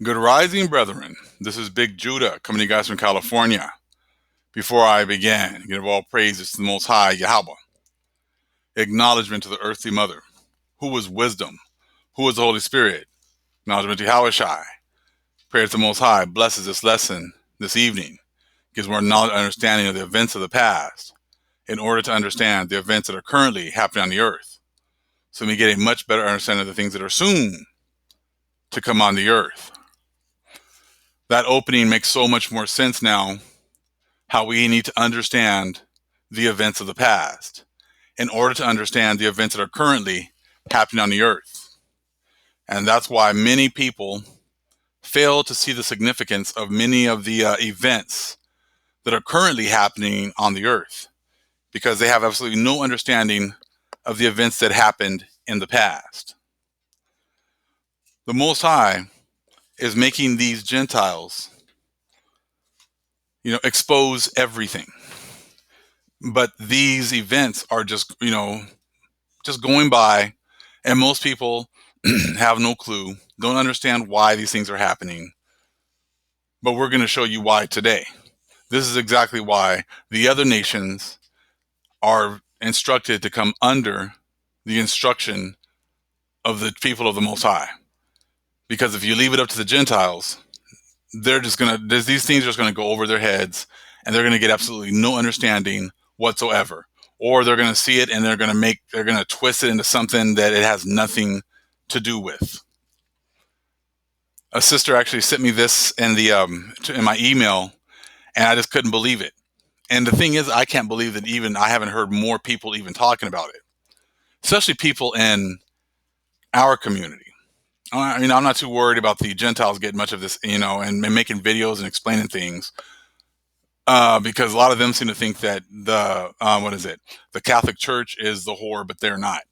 Good rising, brethren. This is Big Judah coming to you guys from California. Before I begin, give all praises to the Most High Yahweh. Acknowledgement to the earthly mother, who is wisdom, who is the Holy Spirit. Acknowledgement to Yahushai. Prayer to the Most High blesses this lesson this evening, gives more knowledge and understanding of the events of the past, in order to understand the events that are currently happening on the earth, so we get a much better understanding of the things that are soon to come on the earth. That opening makes so much more sense now, how we need to understand the events of the past in order to understand the events that are currently happening on the earth. And that's why many people fail to see the significance of many of the events that are currently happening on the earth, because they have absolutely no understanding of the events that happened in the past. The Most High is making these Gentiles, expose everything. But these events are just going by, and most people have no clue, don't understand why these things are happening. But we're going to show you why today. This is exactly why the other nations are instructed to come under the instruction of the people of the Most High. Because if you leave it up to the Gentiles, these things are just going to go over their heads, and they're going to get absolutely no understanding whatsoever. Or they're going to see it and they're going to twist it into something that it has nothing to do with. A sister actually sent me this in my email, and I just couldn't believe it. And the thing is, I can't believe that even I haven't heard more people even talking about it, especially people in our community. I mean, I'm not too worried about the Gentiles getting much of this, and making videos and explaining things, because a lot of them seem to think that the Catholic Church is the whore, but they're not.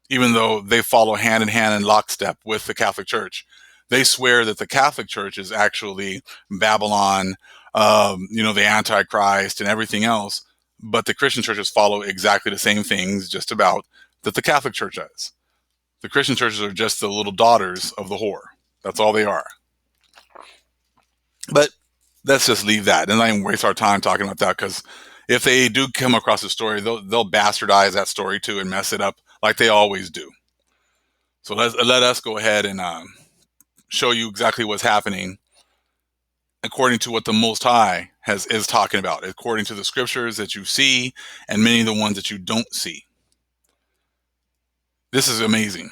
Even though they follow hand in hand in lockstep with the Catholic Church, they swear that the Catholic Church is actually Babylon, the Antichrist and everything else. But the Christian churches follow exactly the same things, just about, that the Catholic Church does. The Christian churches are just the little daughters of the whore. That's all they are. But let's just leave that and not even waste our time talking about that, because if they do come across a story, they'll bastardize that story too and mess it up like they always do. So let us go ahead and show you exactly what's happening according to what the Most High is talking about, according to the scriptures that you see and many of the ones that you don't see. This is amazing.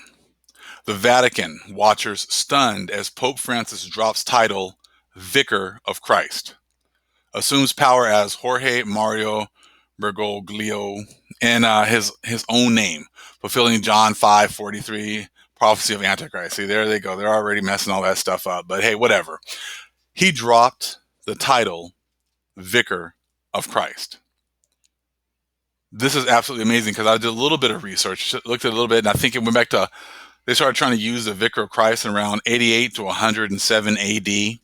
The Vatican watchers stunned as Pope Francis drops title Vicar of Christ, assumes power as Jorge Mario Bergoglio in his own name, fulfilling John 5:43, prophecy of Antichrist. See, there they go. They're already messing all that stuff up. But hey, whatever. He dropped the title Vicar of Christ. This is absolutely amazing, because I did a little bit of research, looked at a little bit, and I think it went back to, they started trying to use the Vicar of Christ in around 88 to 107 AD.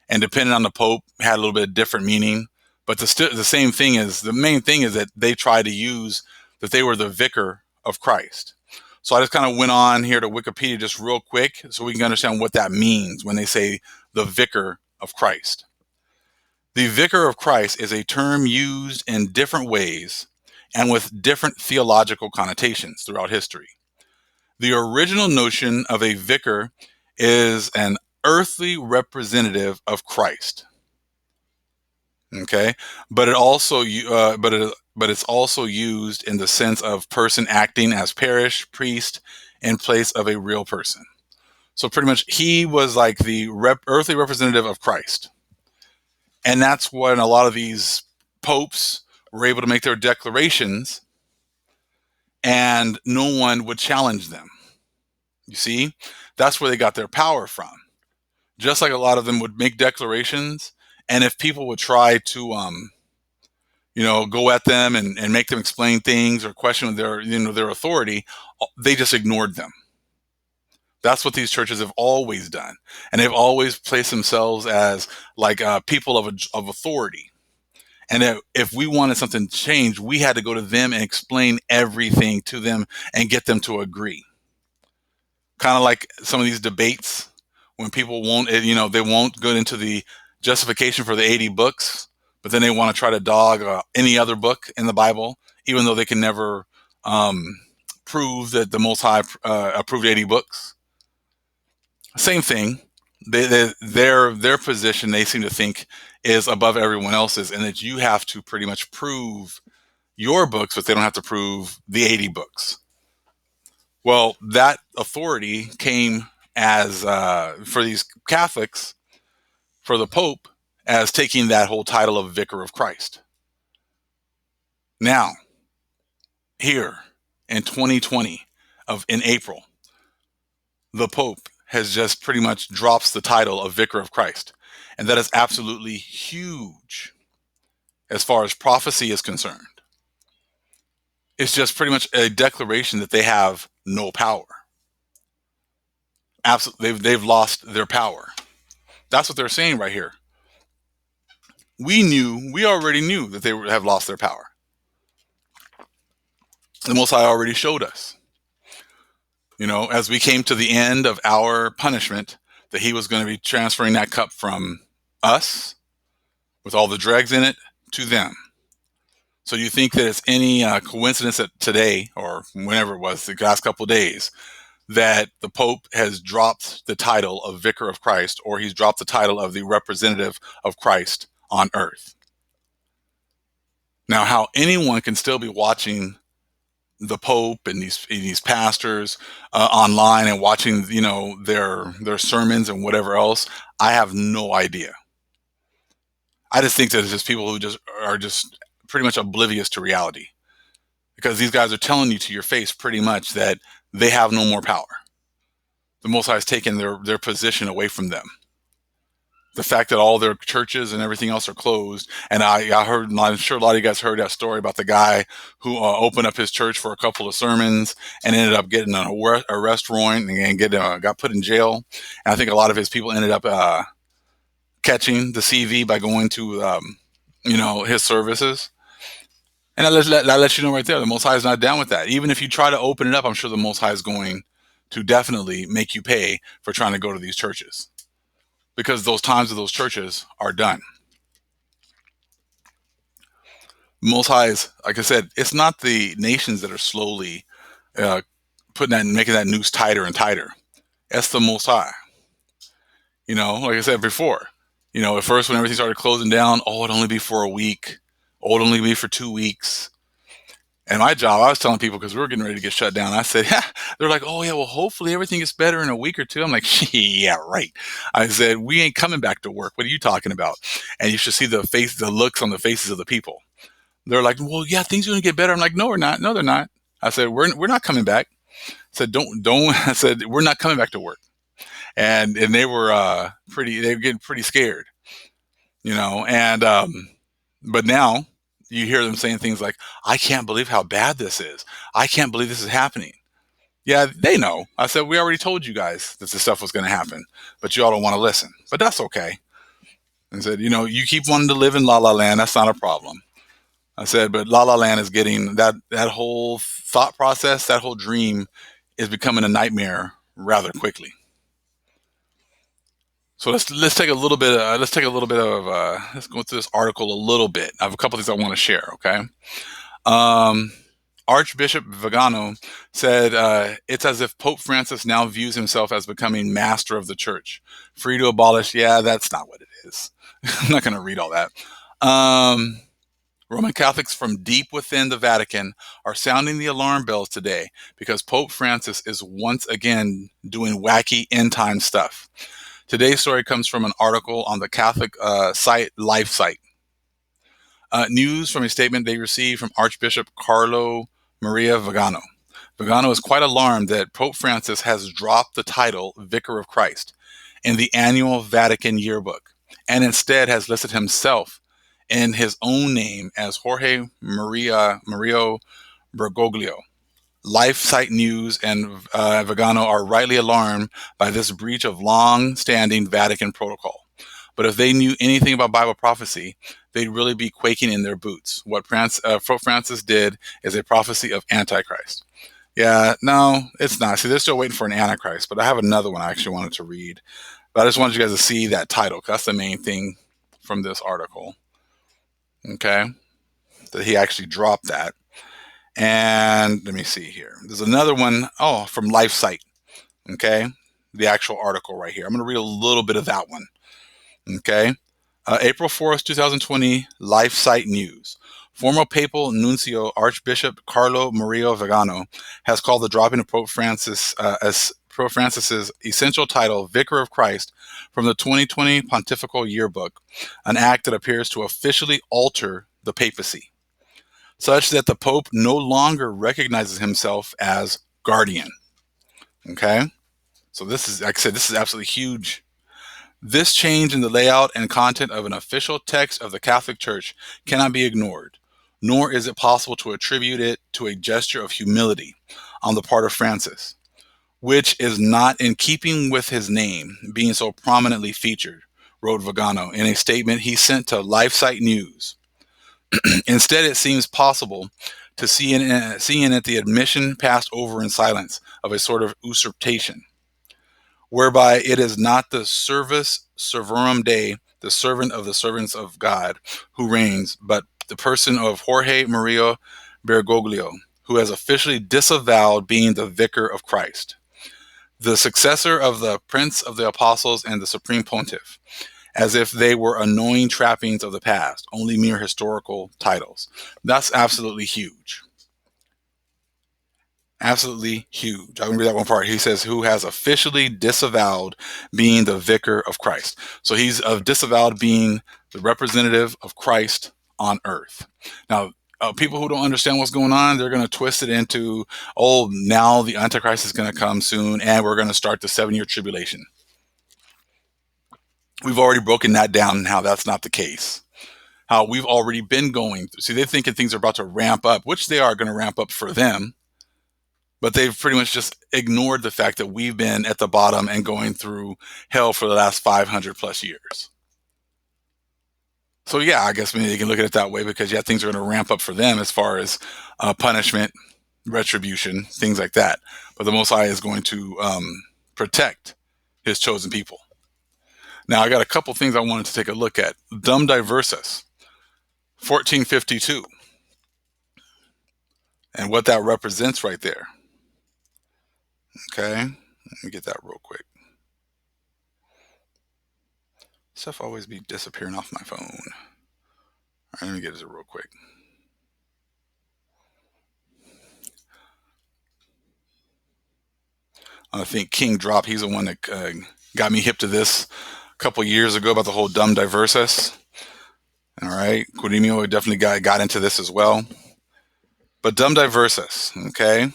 And depending on the Pope, had a little bit of different meaning. But the same thing is, the main thing is that they tried to use that they were the Vicar of Christ. So I just kind of went on here to Wikipedia just real quick so we can understand what that means when they say the Vicar of Christ. The Vicar of Christ is a term used in different ways and with different theological connotations throughout history. The original notion of a vicar is an earthly representative of Christ. Okay, but it's also used in the sense of person acting as parish priest in place of a real person. So pretty much, he was like the earthly representative of Christ, and that's when a lot of these popes were able to make their declarations, and no one would challenge them. You see, that's where they got their power from. Just like a lot of them would make declarations, and if people would try to, go at them and make them explain things or question their authority, they just ignored them. That's what these churches have always done, and they've always placed themselves as like people of authority. And if we wanted something to change, we had to go to them and explain everything to them and get them to agree. Kind of like some of these debates when people won't, they won't go into the justification for the 80 books, but then they want to try to dog any other book in the Bible, even though they can never um, prove that the Most High approved 80 books. Same thing. Their position, they seem to think, is above everyone else's, and that you have to pretty much prove your books, but they don't have to prove the 80 books. Well, that authority came as for these Catholics, for the Pope, as taking that whole title of Vicar of Christ. Now, here in 2020, in April, the Pope has just pretty much drops the title of Vicar of Christ. And that is absolutely huge as far as prophecy is concerned. It's just pretty much a declaration that they have no power. Absolutely, they've lost their power. That's what they're saying right here. We already knew that they have lost their power. The Most High already showed us. As we came to the end of our punishment, that he was going to be transferring that cup from us, with all the dregs in it, to them. So you think that it's any coincidence that today, or whenever it was, the last couple of days, that the Pope has dropped the title of Vicar of Christ, or he's dropped the title of the representative of Christ on earth? Now, how anyone can still be watching the Pope and these pastors online and watching, their sermons and whatever else, I have no idea. I just think that it's just people who are just pretty much oblivious to reality, because these guys are telling you to your face pretty much that they have no more power. The Most High has taken their position away from them. The fact that all their churches and everything else are closed, and I heard, I'm sure a lot of you guys heard that story about the guy who opened up his church for a couple of sermons and ended up getting an arrest warrant and got put in jail. And I think a lot of his people ended up catching the CV by going to his services. And that lets you know right there, the Most High is not down with that. Even if you try to open it up, I'm sure the Most High is going to definitely make you pay for trying to go to these churches, because those times of those churches are done. Most High is, like I said, it's not the nations that are slowly making that noose tighter and tighter. That's the Most High. Like I said before, at first when everything started closing down, it'd only be for a week. It'd only be for 2 weeks. And my job, I was telling people, because we were getting ready to get shut down, I said, they're like, oh yeah, well, hopefully everything gets better in a week or two. I'm like, yeah, right. I said, we ain't coming back to work. What are you talking about? And you should see the looks on the faces of the people. They're like, well, yeah, things are going to get better. I'm like, no, we're not. No, they're not. I said, we're not coming back. I said, don't. I said, we're not coming back to work. And they were they were getting pretty scared, and but now you hear them saying things like, I can't believe how bad this is. I can't believe this is happening. Yeah, they know. I said, we already told you guys that this stuff was going to happen, but you all don't want to listen. But that's okay. I said, you keep wanting to live in La La Land. That's not a problem. I said, but La La Land is getting that whole thought process, that whole dream is becoming a nightmare rather quickly. So let's take a little bit. Let's go through this article a little bit. I have a couple things I want to share. Okay. Archbishop Vigano said, it's as if Pope Francis now views himself as becoming master of the church, free to abolish. Yeah, that's not what it is. I'm not going to read all that. Roman Catholics from deep within the Vatican are sounding the alarm bells today, because Pope Francis is once again doing wacky end time stuff. Today's story comes from an article on the Catholic site Life site. News from a statement they received from Archbishop Carlo Maria Vigano. Vigano is quite alarmed that Pope Francis has dropped the title Vicar of Christ in the annual Vatican yearbook, and instead has listed himself in his own name as Jorge Mario Bergoglio. Life Site News and Vigano are rightly alarmed by this breach of long-standing Vatican protocol. But if they knew anything about Bible prophecy, they'd really be quaking in their boots. What Pope Francis did is a prophecy of Antichrist. Yeah, no, it's not. See, they're still waiting for an Antichrist, but I have another one I actually wanted to read. But I just wanted you guys to see that title, 'cause that's the main thing from this article. Okay, that he actually dropped that. And let me see here. There's another one, from LifeSite. Okay, the actual article right here. I'm going to read a little bit of that one. Okay, April 4th, 2020, LifeSite News. Former papal nuncio Archbishop Carlo Maria Vigano has called the dropping of Pope Francis's essential title, Vicar of Christ, from the 2020 Pontifical Yearbook, an act that appears to officially alter the papacy, such that the Pope no longer recognizes himself as guardian. Okay? So this is, like I said, this is absolutely huge. This change in the layout and content of an official text of the Catholic Church cannot be ignored, nor is it possible to attribute it to a gesture of humility on the part of Francis, which is not in keeping with his name being so prominently featured, wrote Vigano in a statement he sent to LifeSite News. Instead, it seems possible to see in it the admission passed over in silence of a sort of usurpation, whereby it is not the servus servorum Dei, the servant of the servants of God, who reigns, but the person of Jorge Maria Bergoglio, who has officially disavowed being the Vicar of Christ, the successor of the Prince of the Apostles and the Supreme Pontiff, as if they were annoying trappings of the past, only mere historical titles. That's absolutely huge. Absolutely huge. I'm going to read that one part. He says, who has officially disavowed being the Vicar of Christ. So he's disavowed being the representative of Christ on earth. Now, people who don't understand what's going on, they're going to twist it into, now the Antichrist is going to come soon, and we're going to start the 7-year tribulation. We've already broken that down and how that's not the case. How we've already been going. See, they're thinking things are about to ramp up, which they are going to ramp up for them. But they've pretty much just ignored the fact that we've been at the bottom and going through hell for the last 500 plus years. So yeah, I guess maybe they can look at it that way, because things are going to ramp up for them as far as punishment, retribution, things like that. But the Most High is going to protect his chosen people. Now, I got a couple things I wanted to take a look at. Diversas, 1452, and what that represents right there. Okay, let me get that real quick. Stuff always be disappearing off my phone. All right, let me get it real quick. I think King Drop, he's the one that got me hip to this a couple years ago about the whole dumb diversas. All right, Curimio definitely got into this as well. But dumb diversas, okay,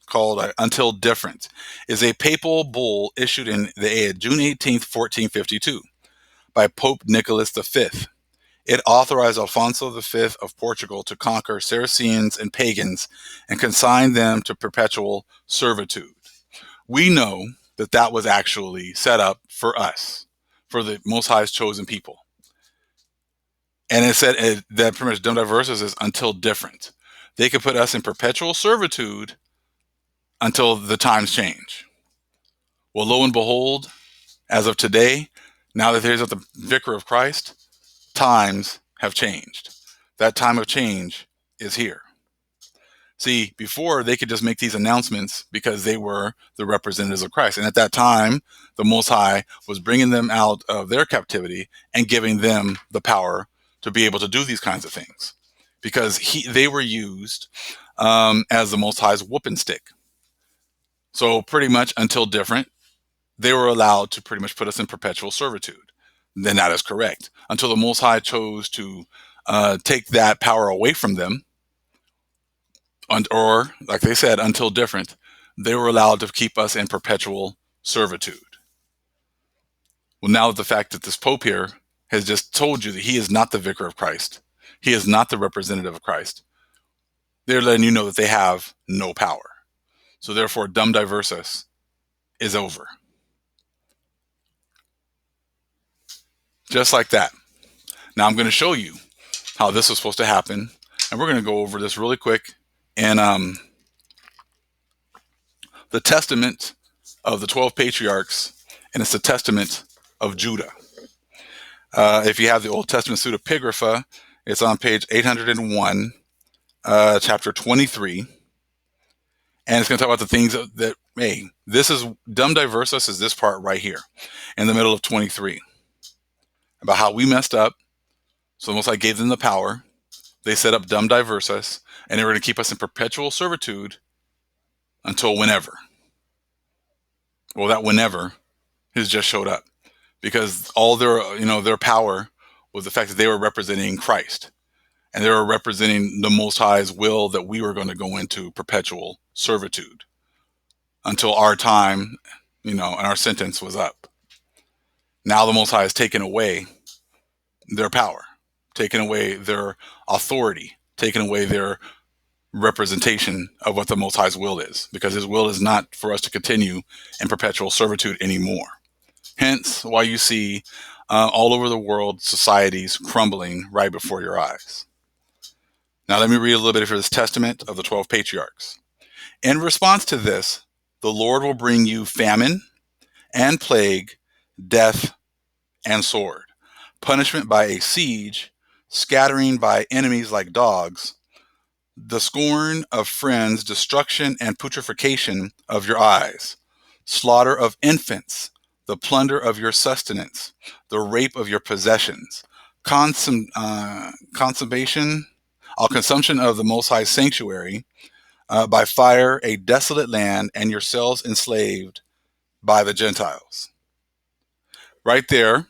called Until Different, is a papal bull issued in June 18th, 1452 by Pope Nicholas V. It authorized Alfonso V of Portugal to conquer Saracens and pagans and consign them to perpetual servitude. We know that that was actually set up for us, for the Most High's chosen people. And it said that pretty much dumb diversas is until different. They could put us in perpetual servitude until the times change. Well, lo and behold, as of today, now that there's the Vicar of Christ, times have changed. That time of change is here. See, before they could just make these announcements because they were the representatives of Christ. And at that time, the Most High was bringing them out of their captivity and giving them the power to be able to do these kinds of things, because they were used as the Most High's whooping stick. So pretty much until different, they were allowed to pretty much put us in perpetual servitude. Then that is correct. Until the Most High chose to take that power away from them, or like they said, until different, they were allowed to keep us in perpetual servitude. Well, now the fact that this Pope here has just told you that he is not the Vicar of Christ, he is not the representative of Christ, they're letting you know that they have no power. So therefore, dumb diversas is over. Just like that. Now I'm going to show you how this was supposed to happen, and we're going to go over this really quick. And the testament of the 12 patriarchs, and it's the testament of Judah. If you have the Old Testament pseudepigrapha, it's on page 801, chapter 23. And it's going to talk about the things that, hey, this is Dum Diversas is this part right here in the middle of 23 about how we messed up. So the Most High gave them the power. They set up Dum Diversas, and they were going to keep us in perpetual servitude until whenever. Well, that whenever has just showed up because all their power was the fact that they were representing Christ. And they were representing the Most High's will that we were going to go into perpetual servitude until our time, and our sentence was up. Now the Most High has taken away their power, taken away their authority, taken away their representation of what the Most High's will is, because his will is not for us to continue in perpetual servitude anymore. Hence why you see all over the world societies crumbling right before your eyes. Now let me read a little bit of this testament of the 12 patriarchs. In response to this, the Lord will bring you famine and plague, death and sword, punishment by a siege, scattering by enemies like dogs, the scorn of friends, destruction and putrefaction of your eyes, slaughter of infants, the plunder of your sustenance, the rape of your possessions, consumption of the Most High's sanctuary, by fire, a desolate land, and yourselves enslaved by the Gentiles. Right there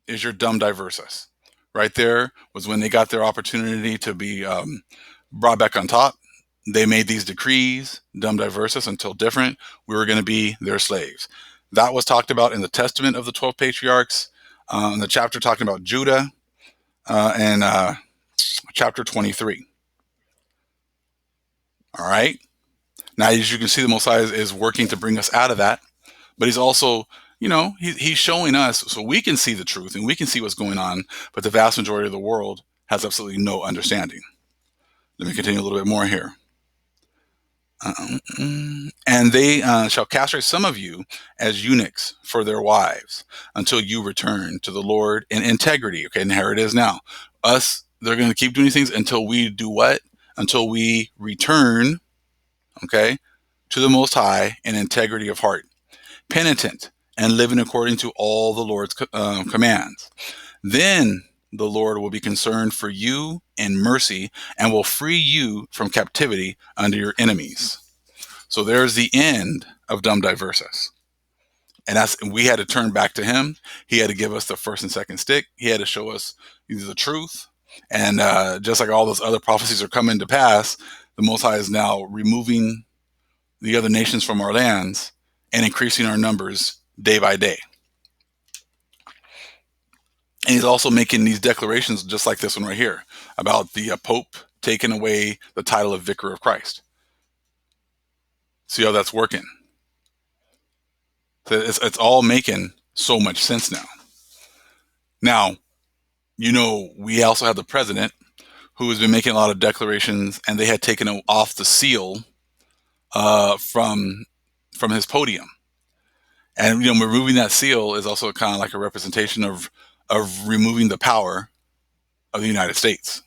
is your Dum Diversas. Right there was when they got their opportunity to be brought back on top. They made these decrees, Dum Diversas, until different. We were going to be their slaves. That was talked about in the Testament of the 12 patriarchs, in the chapter talking about Judah, and chapter 23. All right. Now, as you can see, the Most High is working to bring us out of that, but he's also, he's showing us so we can see the truth and we can see what's going on, but the vast majority of the world has absolutely no understanding. Let me continue a little bit more here. And they shall castrate some of you as eunuchs for their wives until you return to the Lord in integrity. Okay, and here it is now. They're going to keep doing things until we do what? Until we return, okay, to the Most High in integrity of heart, penitent and living according to all the Lord's commands. Then the Lord will be concerned for you in mercy and will free you from captivity under your enemies. So there's the end of Dum Diversas. And we had to turn back to him. He had to give us the first and second stick. He had to show us the truth. And just like all those other prophecies are coming to pass, the Most High is now removing the other nations from our lands and increasing our numbers day by day. And he's also making these declarations just like this one right here about the Pope taking away the title of Vicar of Christ. See how that's working? So it's all making so much sense now. Now, we also have the president who has been making a lot of declarations, and they had taken off the seal from his podium. And removing that seal is also kind of like a representation of removing the power of the United States.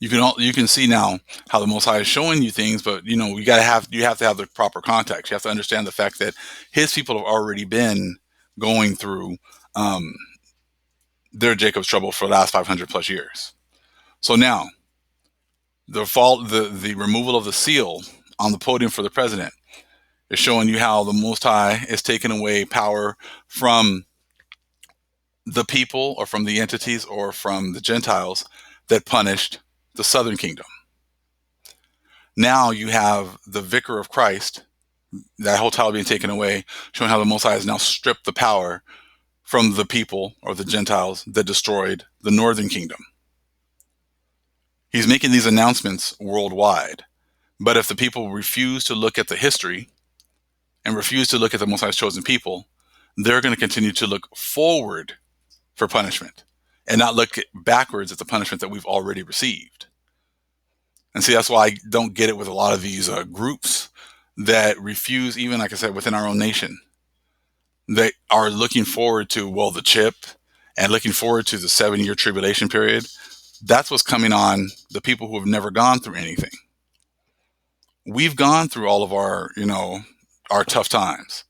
You can see now how the Most High is showing you things, but you have to have the proper context. You have to understand the fact that his people have already been going through their Jacob's trouble for the last 500 plus years. So now the removal of the seal on the podium for the president is showing you how the Most High is taking away power from the people or from the entities or from the Gentiles that punished the southern kingdom. Now you have the Vicar of Christ, that whole title being taken away, showing how the Most High has now stripped the power from the people or the Gentiles that destroyed the northern kingdom. He's making these announcements worldwide. But if the people refuse to look at the history and refuse to look at the Most High's chosen people, they're going to continue to look forward for punishment and not look backwards at the punishment that we've already received. And see, that's why I don't get it with a lot of these groups that refuse, even like I said, within our own nation, they are looking forward to, well, the chip and looking forward to the 7-year tribulation period. That's what's coming on the people who have never gone through anything. We've gone through all of our, our tough times.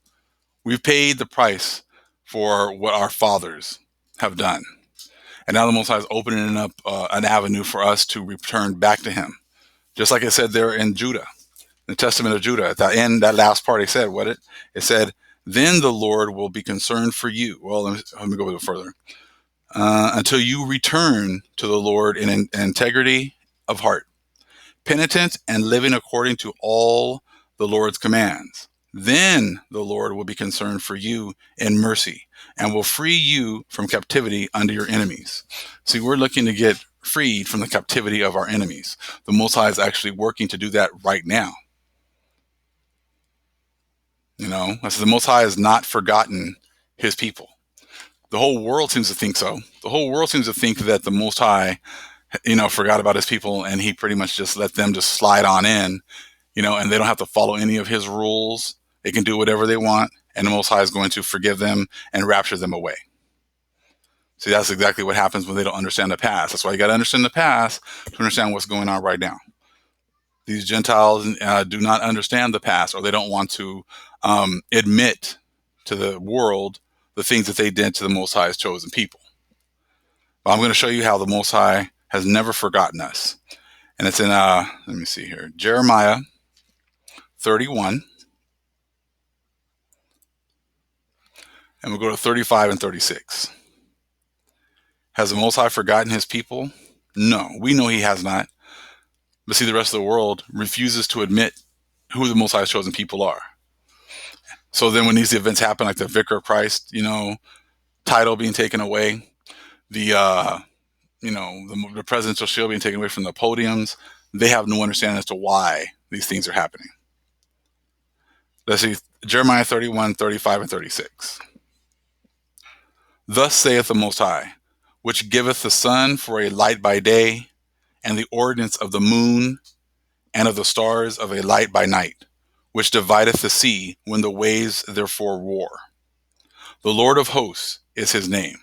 We've paid the price for what our fathers have done. And now the Most High is opening up an avenue for us to return back to him. Just like it said there in Judah, the Testament of Judah, at the end, that last part, it said, it said, then the Lord will be concerned for you. Well, let me go a little further. Until you return to the Lord in integrity of heart, penitent and living according to all the Lord's commands. Then the Lord will be concerned for you in mercy and will free you from captivity under your enemies. See, we're looking to get freed from the captivity of our enemies. The Most High is actually working to do that right now. The Most High has not forgotten his people. The whole world seems to think so. The whole world seems to think that the Most High, forgot about his people and he pretty much just let them just slide on in, and they don't have to follow any of his rules. They can do whatever they want, and the Most High is going to forgive them and rapture them away. See, that's exactly what happens when they don't understand the past. That's why you got to understand the past to understand what's going on right now. These Gentiles do not understand the past, or they don't want to admit to the world the things that they did to the Most High's chosen people. But I'm going to show you how the Most High has never forgotten us. And it's in, let me see here, Jeremiah 31. And we'll go to 35 and 36. Has the Most High forgotten his people? No, we know he has not. But see, the rest of the world refuses to admit who the Most High's chosen people are. So then when these events happen, like the Vicar of Christ, title being taken away, the presidential shield being taken away from the podiums, they have no understanding as to why these things are happening. Let's see, Jeremiah 31, 35, and 36. Thus saith the Most High, which giveth the sun for a light by day, and the ordinance of the moon and of the stars of a light by night, which divideth the sea when the waves therefore roar. The Lord of hosts is his name.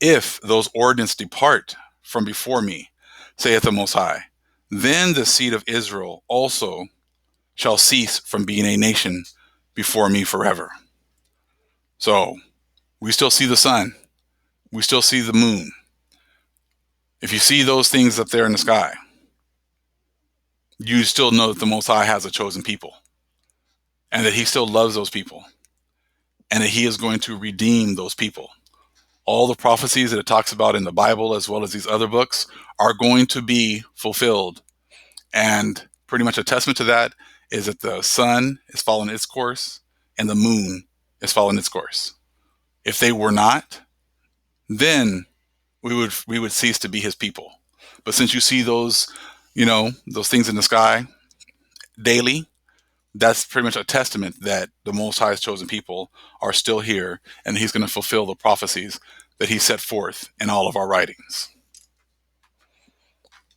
If those ordinances depart from before me, saith the Most High, then the seed of Israel also shall cease from being a nation before me forever. So, we still see the sun. We still see the moon. If you see those things up there in the sky, you still know that the Most High has a chosen people, and that he still loves those people, and that he is going to redeem those people. All the prophecies that it talks about in the Bible, as well as these other books, are going to be fulfilled. And pretty much a testament to that is that the sun is following its course and the moon is following its course. If they were not, then we would cease to be his people. But since you see those, those things in the sky daily, that's pretty much a testament that the Most High's chosen people are still here, and he's going to fulfill the prophecies that he set forth in all of our writings.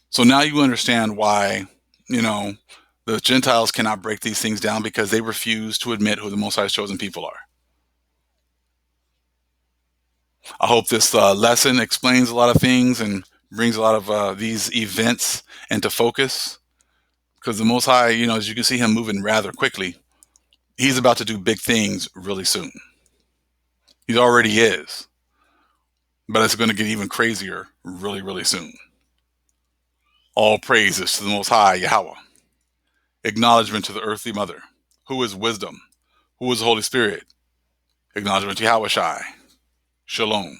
So now you understand why, the Gentiles cannot break these things down, because they refuse to admit who the Most High's chosen people are. I hope this lesson explains a lot of things and brings a lot of these events into focus, because the Most High, as you can see him moving rather quickly, he's about to do big things really soon. He already is, but it's going to get even crazier really, really soon. All praises to the Most High, Yahweh. Acknowledgement to the earthly mother, who is wisdom, who is the Holy Spirit. Acknowledgement to Yahweh Shai. Shalom.